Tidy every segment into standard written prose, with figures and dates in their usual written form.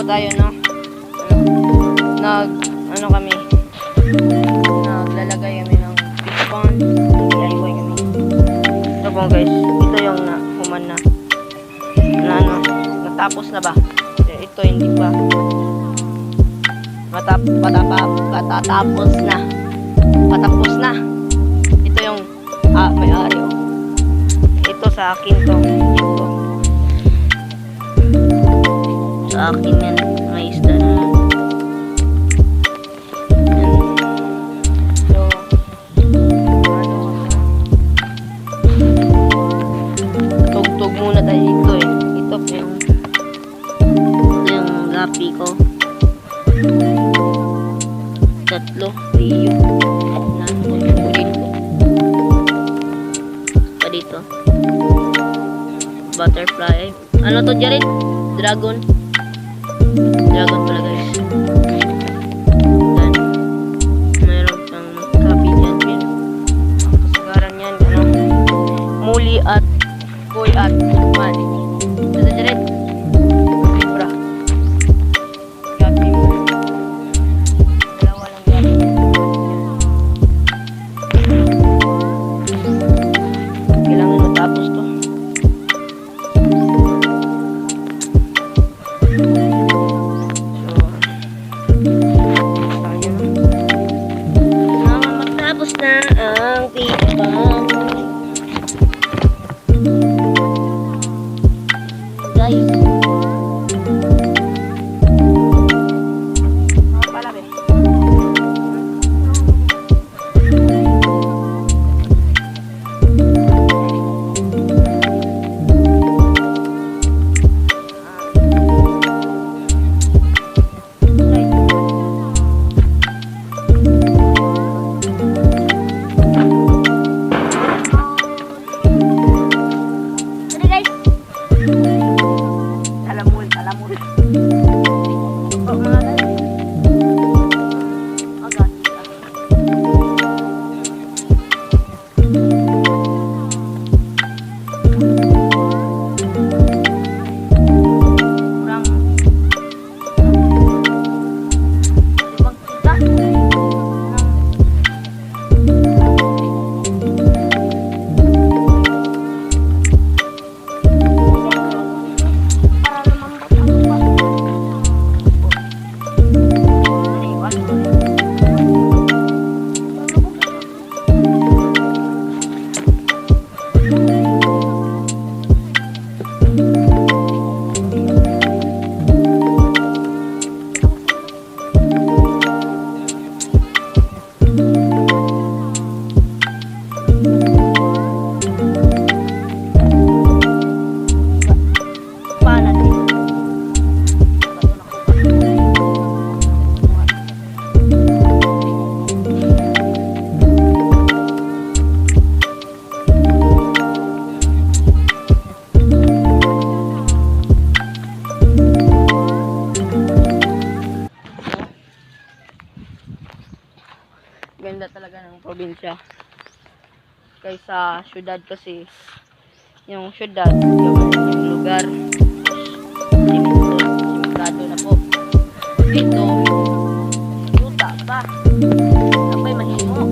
tayo, no? Ano kami, naglalagay kami ng fish pond, DIY kami. So po guys, ito yung human na natapos na ba? Ito hindi pa. Patapos na. Ito yung may-ari. Ito sa akin to. Ito. Sa akin yan. May isda na. Tugtog muna tayo dito eh. Ito yung gapi ko. 3 Rio na ulit ko pa dito. Butterfly. Ano to, Jared? Dragon pala guys. Then mayroon pang copy dyan. Kasagaran yan, muli at koy at man. Ito, Jared. Libra. Copy mo. Tapos to. Matapos na ang pipang. Guys. Ganda talaga ng probinsya kaysa syudad, kasi yung syudad yung lugar simentado na po. Dito yuta pa, sabay mahimo,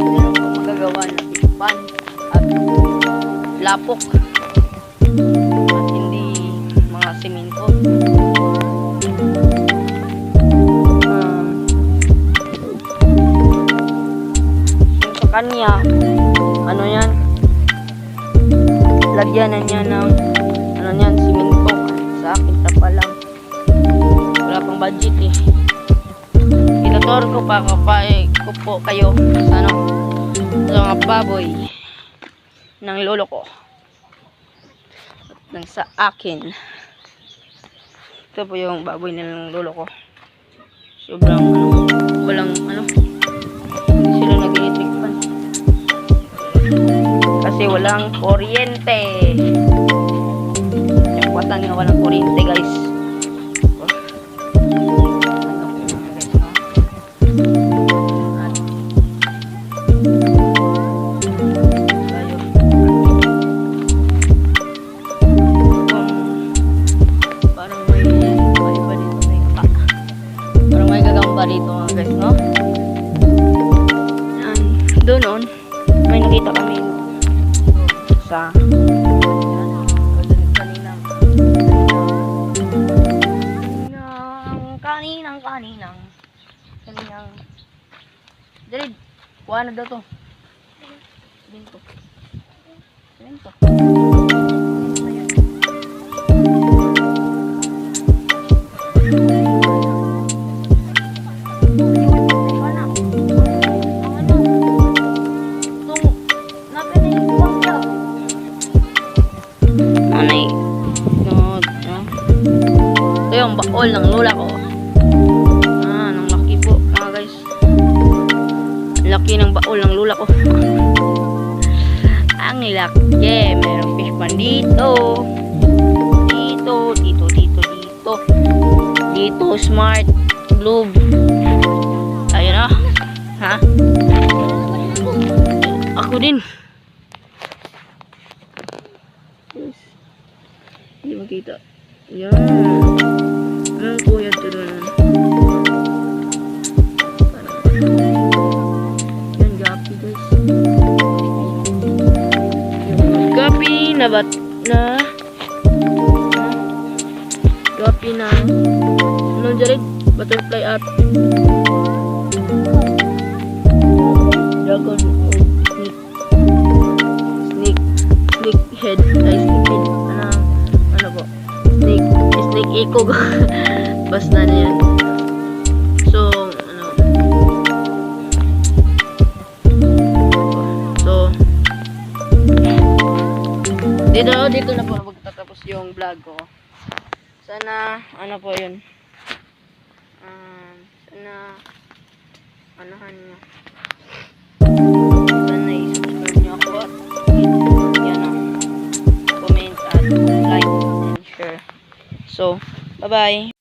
meron po magagawa ng pispan at lapok at hindi mga semento. Kanya, ano yan, lagyanan niya ng simento. Sa akin tapa lang, wala pang budget eh. Itutur ko pa ko po kayo sa mga baboy ng lolo ko at sa akin. Ito po yung baboy ng lolo ko. Sobrang walang hindi sila nag-iitikpan kasi walang kuryente. Yung kwatan nga walang kuryente guys. Parang may sa kaninang Jared, kuha na daw to. Binto. Anay. No. Ito yung baol ng lola ko. Nang laki po, mga guys. Laki ng baol ng lola ko. Ang laki. Merong fish pan dito. Dito, smart globe. Ayun na. Ha? Ako din. Hindi makita. Yan. Ang kuya ito doon. Yan, gapi guys. Gapi na bat na. Gapi na. Ano Jared? Butterfly art. Dragon snake head. Ay, snake head. Ano po? Snake echo. Basta na yan. So, dito na po magtatapos yung vlog ko. Sana, po yun. Sana, nyo. Sana i-subscribe nyo ako at comment at like and share. So, bye-bye.